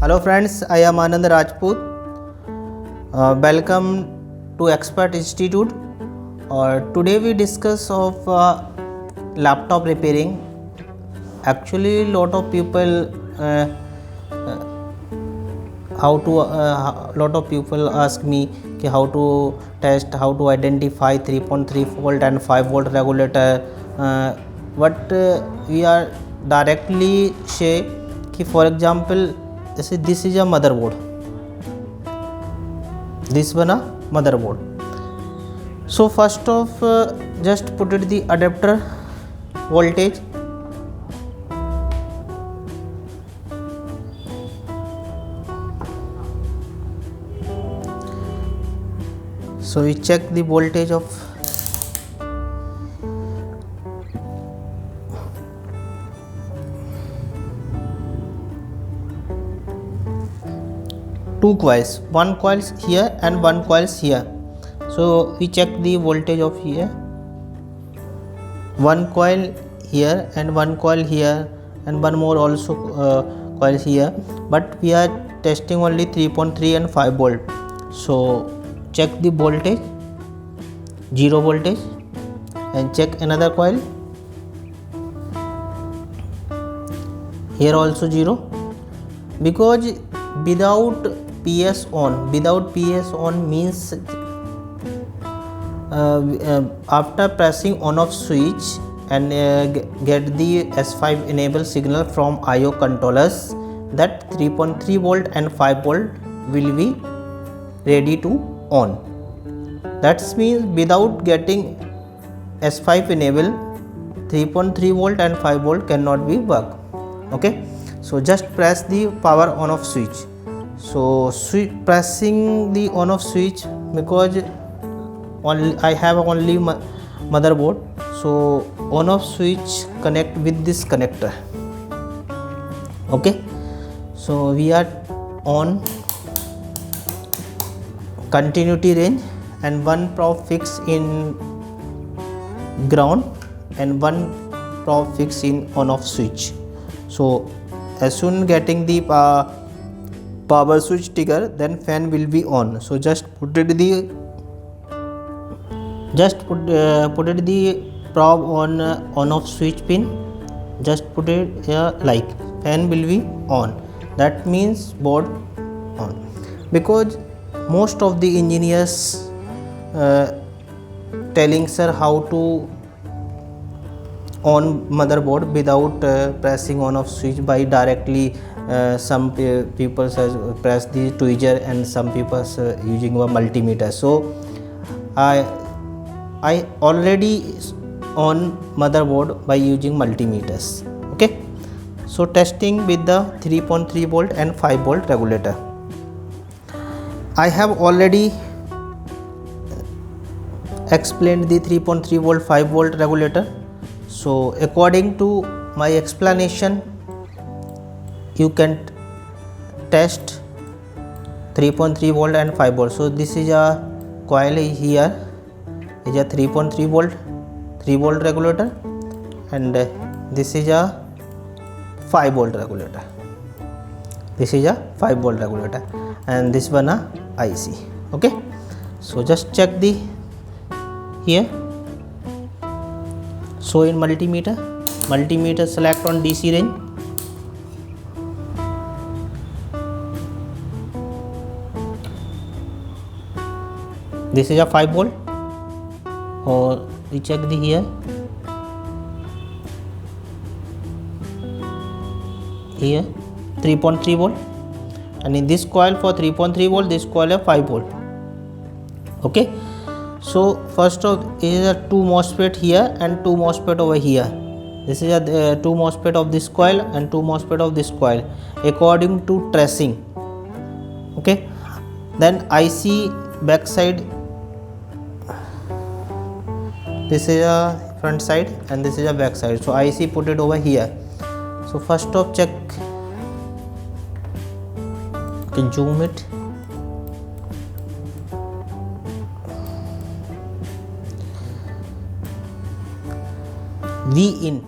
Hello friends, I am Anand Rajput. Welcome to Expert Institute. Today we discuss of laptop repairing. Actually, lot of people lot of people ask me how to test, how to identify 3.3 volt and 5 volt regulator. What we are directly say कि for example जैसे this is a motherboard, this one a motherboard. So first of just put it the adapter voltage. So we check the voltage of two coils, one coils here and one coils here. So we check the voltage of here, one coil here and one coil here and one more also coils here, but we are testing only 3.3 and 5 volt. So check the voltage, 0 voltage, and check another coil, here also 0, because without PS on means after pressing on off switch and get the S5 enable signal from IO controllers, that 3.3 volt and 5 volt will be ready to on. That means without getting S5 enable, 3.3 volt and 5 volt cannot be work. Okay, so just press the power on off switch. So pressing the on off switch, because I have only motherboard, so on off switch connect with this connector. Okay, so we are on continuity range and one probe fix in ground and one probe fix in on off switch. So as soon getting the power switch trigger, then fan will be on. So just put it the probe on off switch pin, just put it here, like fan will be on. That means board on, because most of the engineers telling sir how to on motherboard without pressing on off switch by directly. Some people press the tweezer and some people using a multimeter. So I already on motherboard by using multimeters. Okay, so testing with the 3.3 volt and 5 volt regulator. I have already explained the 3.3 volt 5 volt regulator. So according to my explanation, you can test 3.3 volt and 5 volt. So this is a coil here, is a 3.3 volt 3 volt regulator, and this is a 5 volt regulator. This is a 5 volt regulator, and this one a IC. Okay, so just check the here. So in multimeter select on DC range. This is a 5 volt, or we check the here, here 3.3 volt, and in this coil for 3.3 volt, this coil is 5 volt. Okay, so first of is a 2 MOSFET here and 2 MOSFET over here. This is a 2 MOSFET of this coil and 2 MOSFET of this coil according to tracing. Okay, then IC backside, this is a front side and this is a back side. So IC put it over here. So first of check, you can zoom it. V in